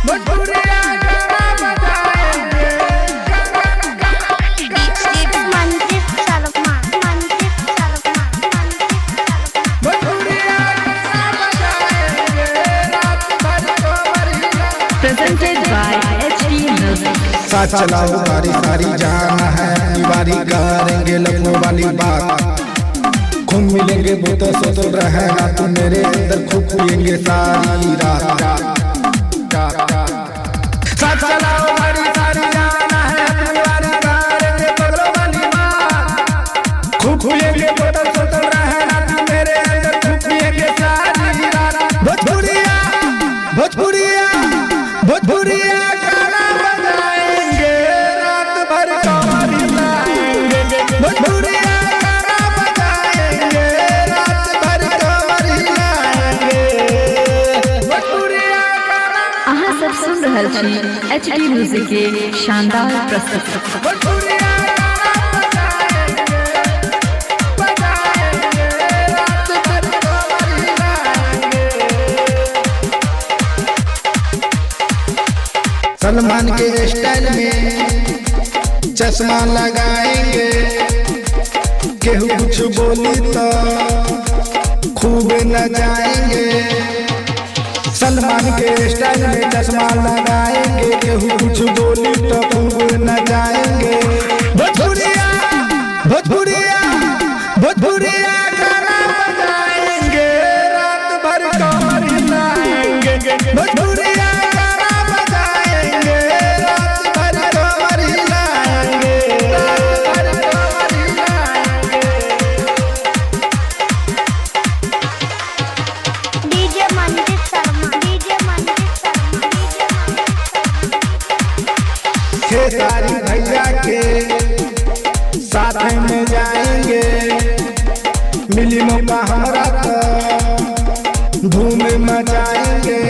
भोजपुरिया गाना बजाएंगे। मनजीत शर्मा भोजपुरिया गाना बजाएंगे, रात भर कमर हिला। Presented by HD Music. साथ चलाओ गाड़ी सारी जान है, बारी करेंगे लखनऊ वाली बात। खूब मिलेंगे बोतल सोतल रहेगा तू मेरे अंदर, खूब पिएंगे सारी रात। साथ चलाओ गाड़ी सारी जान है, बारी करेंगे लखनऊ वाली बात। खूब पिएंगे बोतल सोतल रहेगा तू मेरे अंदर, खूब पिएंगे सारी रात। भोजपुरिया भोजपुरिया भोजपुरिया गाना बजाएंगे, रात भर कमर हिलाएंगे। भोजपुरिया गाना बजाएंगे, रात भर कमर हिलाएंगे। भोजपुरिया गाना अहाँ सब सुन रहल छी HD Music के शानदार प्रस्तुति। भोजपुरिया गाना बजाएंगे, बजाएंगे, रात भर कमर हिलाएंगे। सलमान के स्टाइल में चश्मा लगाएंगे, केहू कुछ बोली तो खूब नचाएंगे। सलमान के स्टाइल में चश्मा लगाएंगे, केहू कुछ बोली तो खूब नचाएंगे। भोजपुरिया भोजपुरिया भोजपुरिया गाना बजाएंगे, रात भर कमर हिलाएंगे। भोजपुरिया गाना बजाएंगे, रात भर कमर हिलाएंगे। रात भर कमर हिलाएंगे। डीजे मनजीत शर्मा खेसारी भैया के साथ में जाएंगे, मिली मौका हमारा तो धूम मचाएंगे।